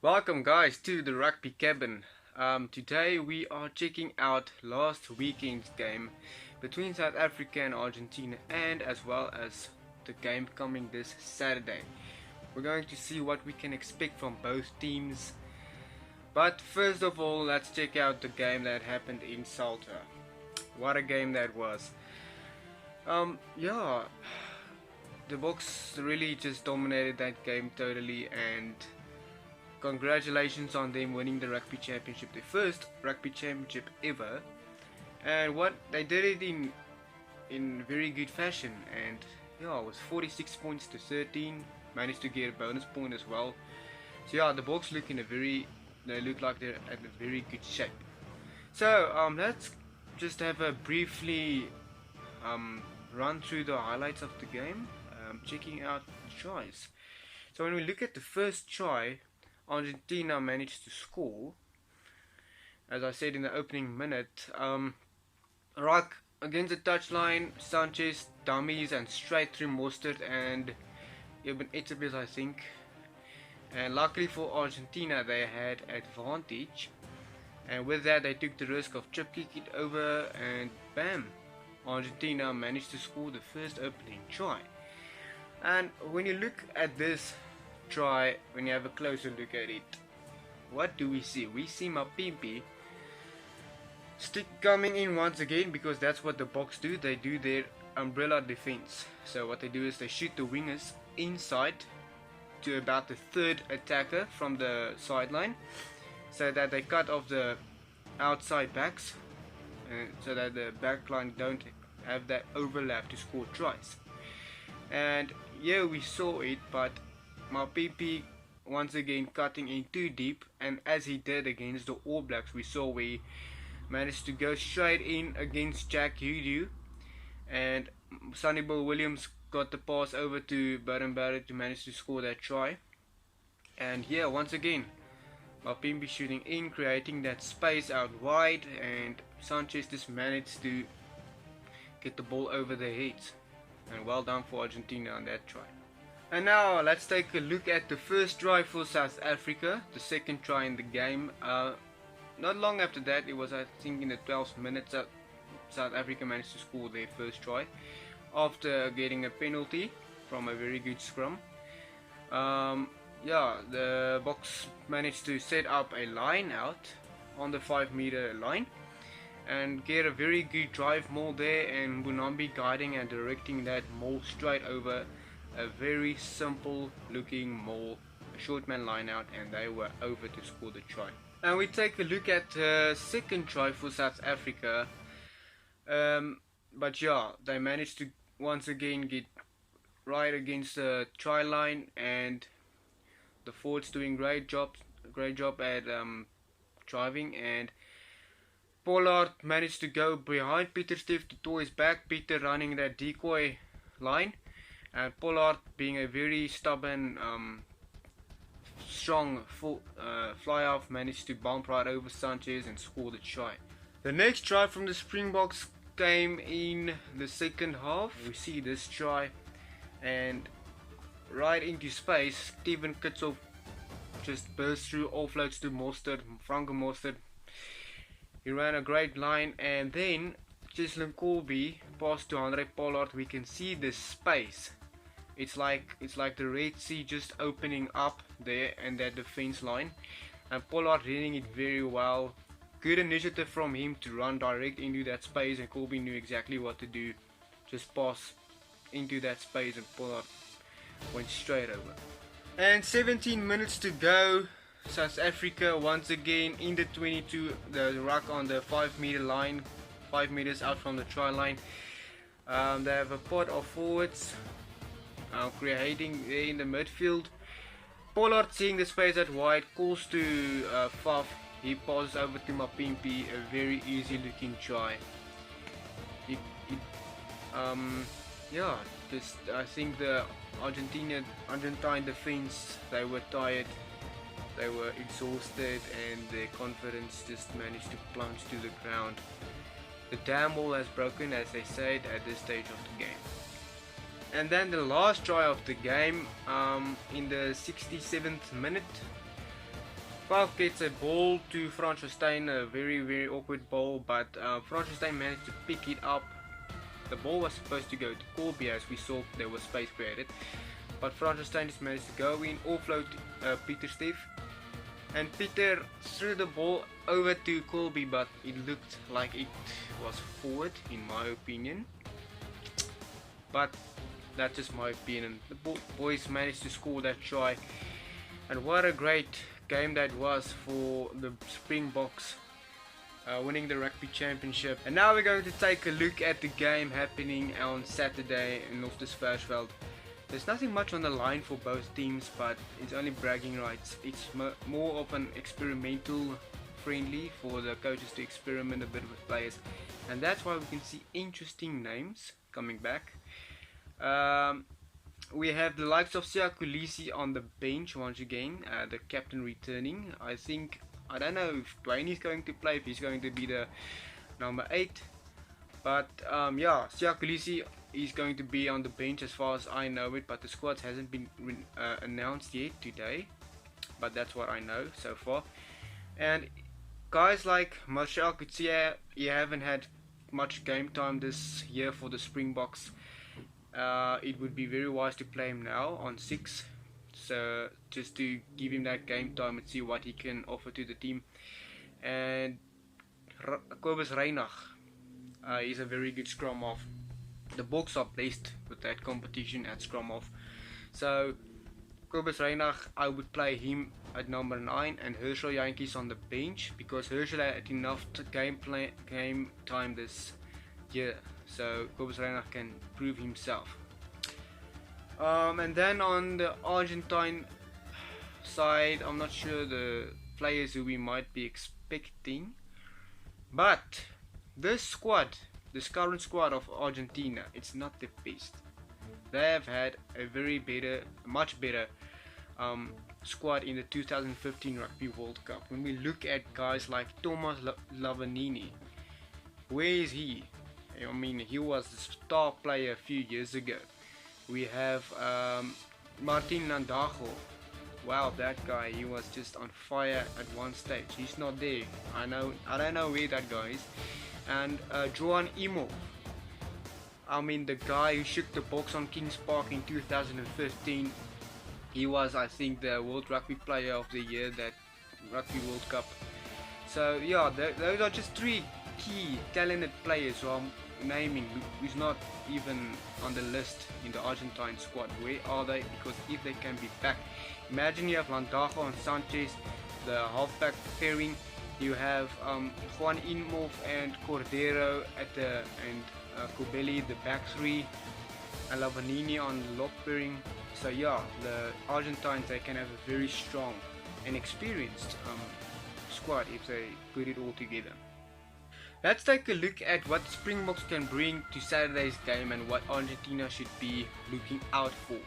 Welcome guys to the rugby cabin. Today we are checking out last weekend's game between South Africa and Argentina, and as well as the game coming this Saturday. We're going to see what we can expect from both teams. But first of all, let's check out the game that happened in Salta. What a game that was. Yeah, the Boks really just dominated that game totally, and congratulations on them winning the rugby championship, their first rugby championship ever. And what they did it in very good fashion, and yeah, it was 46 points to 13. Managed to get a bonus point as well. So yeah, the Boks they look like they're at a very good shape. So let's just have a briefly run through the highlights of the game, checking out the tries. So when we look at the first try, Argentina managed to score, as I said in the opening minute. Right against the touchline, Sanchez dummies and straight through Mostert and Ibn Etzebeth, I think. And luckily for Argentina, they had advantage, and with that they took the risk of chip kick it over, and bam, Argentina managed to score the first opening try. And when you look at this try, when you have a closer look at it, what do we see? We see Mapimpi stick coming in once again, because that's what the Boks do. They do their umbrella defense. So what they do is they shoot the wingers inside to about the third attacker from the sideline, so that they cut off the outside backs, so that the back line don't have that overlap to score tries. And yeah, we saw it, but Mapimpi once again cutting in too deep, and as he did against the All Blacks, we saw we managed to go straight in against Jack Hudu, and Sonny Bill Williams got the pass over to Baden Barrett to manage to score that try. And yeah, once again Mapimpi shooting in, creating that space out wide, and Sanchez just managed to get the ball over their heads, and well done for Argentina on that try. And now let's take a look at the first try for South Africa, the second try in the game. Not long after that, it was I think in the 12th minute, South Africa managed to score their first try after getting a penalty from a very good scrum. Yeah, the Boks managed to set up a line out on the 5-meter line and get a very good drive maul there, and Bunambi guiding and directing that maul straight over a very simple looking maul, a short man line out, and they were over to score the try. And we take a look at the second try for South Africa. But yeah, they managed to once again get right against the try line, and the forwards doing great job at driving, and Pollard managed to go behind Pieter Stef to tow his back. Pieter running that decoy line, and Pollard, being a very stubborn, strong fly off, managed to bump right over Sanchez and score the try. The next try from the Springboks came in the second half. We see this try, and right into space, Steven Kitshoff just burst through, offloads to Mostert, Franco Mostert. He ran a great line, and then Cheslin Colby passed to Andre Pollard. We can see this space. It's like the Red Sea just opening up there and that defense line, and Pollard reading it very well. Good initiative from him to run direct into that space, and Colby knew exactly what to do. Just pass into that space, and Pollard went straight over. And 17 minutes to go. South Africa once again in the 22, the ruck on the 5-meter line, 5 meters out from the try line. They have a pod of forwards creating there in the midfield. Pollard, seeing the space at wide, calls to Faf. He passes over to Mapimpi, a very easy looking try. Yeah, I think the Argentine defense, they were tired, they were exhausted, and their confidence just managed to plunge to the ground. The dam wall has broken, as they said, at this stage of the game. And then the last try of the game, in the 67th minute, Falk gets a ball to Frankenstein, a very awkward ball, but Frankenstein managed to pick it up. The ball was supposed to go to Colby, as we saw there was space created, but Frankenstein just managed to go in, offload Peter Steve, and Peter threw the ball over to Colby, but it looked like it was forward in my opinion. But that's just my opinion. The boys managed to score that try, and what a great game that was for the Springboks, winning the rugby championship. And now we're going to take a look at the game happening on Saturday in Loftus. There's nothing much on the line for both teams, but it's only bragging rights. It's more of an experimental friendly for the coaches to experiment a bit with players, and that's why we can see interesting names coming back. We have the likes of Siya Kolisi on the bench once again, the captain returning. I don't know if Dwayne is going to play, if he's going to be the number 8. But yeah, Siya Kolisi is going to be on the bench as far as I know it, but the squad hasn't been announced yet today. But that's what I know so far. And guys like Martial Kutsia, you haven't had much game time this year for the Springboks. It would be very wise to play him now on 6, so just to give him that game time and see what he can offer to the team. And Kobus Reinach is a very good scrum half. The Boks are blessed with that competition at scrum half, so Kobus Reinach, I would play him at number 9 and Herschel Jantjies on the bench, because Herschel had enough game time this year, so Kobus Reinach can prove himself. And then on the Argentine side, I'm not sure the players who we might be expecting, but this squad, this current squad of Argentina, it's not the best. They have had a much better squad in the 2015 Rugby World Cup. When we look at guys like Thomas Lavanini, where is he? I mean, he was the star player a few years ago. We have Martin Landajo. Wow, that guy, he was just on fire at one stage. He's not there. I don't know where that guy is. And Johan Imo. I mean, the guy who shook the box on Kings Park in 2015. He was, I think, the World Rugby Player of the Year, that Rugby World Cup. So yeah, those are just 3 key talented players who I'm naming, who's not even on the list in the Argentine squad. Where are they? Because if they can be back, imagine you have Landajo and Sanchez, the halfback pairing. You have Juan Inmov and Cordero at the Kobeli, the back 3, and Lavanini on the lock pairing. So yeah, the Argentines, they can have a very strong and experienced squad if they put it all together. Let's take a look at what Springboks can bring to Saturday's game and what Argentina should be looking out for.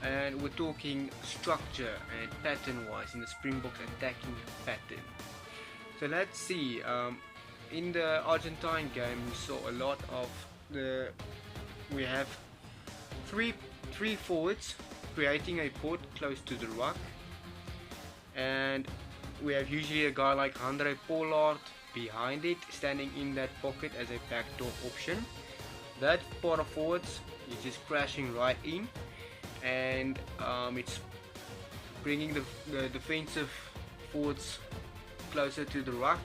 And we're talking structure and pattern wise in the Springboks attacking pattern. So let's see, in the Argentine game we saw a lot of we have three forwards creating a port close to the ruck, and we have usually a guy like Andre Pollard behind it, standing in that pocket as a backdoor option. That part of forwards is just crashing right in, and it's bringing the defensive forwards closer to the ruck.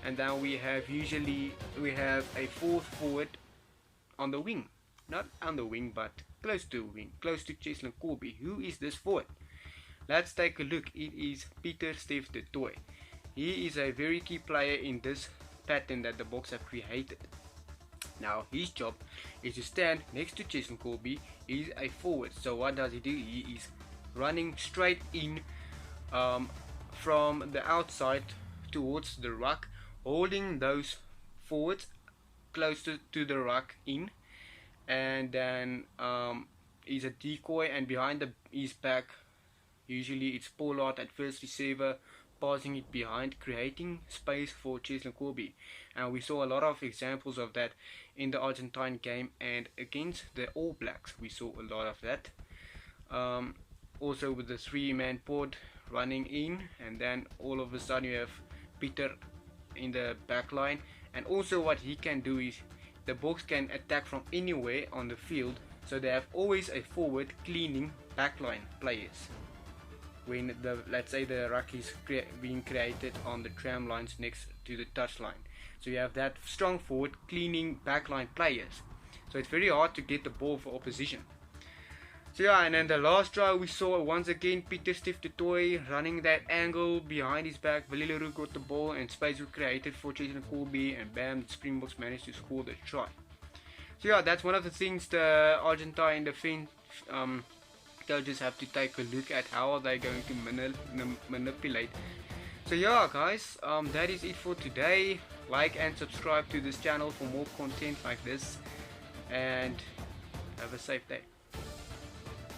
And then we have a 4th forward on the wing, not on the wing but close to wing, close to Cheslin Corby. Who is this forward? Let's take a look. It is Peter Steve de Toy. He is a very key player in this pattern that the Boks have created. Now his job is to stand next to Cheslin Corby. He's a forward, so what does he do? He is running straight in from the outside towards the ruck, holding those forwards closer to the ruck in, and then he's a decoy, and behind his back usually it's Pollard at first receiver, passing it behind, creating space for Cheslin Corby. And we saw a lot of examples of that in the Argentine game, and against the All Blacks we saw a lot of that. Also with the 3-man port running in, and then all of a sudden you have Peter in the back line. And also what he can do is the Boks can attack from anywhere on the field, so they have always a forward cleaning backline players when let's say the ruck is being created on the tram lines next to the touch line. So you have that strong forward cleaning backline players, so it's very hard to get the ball for opposition. So yeah, and then the last try we saw once again Pieter Steph du Toit running that angle behind his back. Willie Leroux got the ball and space was created for Jason Colby, and bam, the Springboks managed to score the try. So yeah, that's one of the things the Argentine defense coaches have to take a look at, how are they going to manipulate. So yeah guys, that is it for today. Like and subscribe to this channel for more content like this, and have a safe day.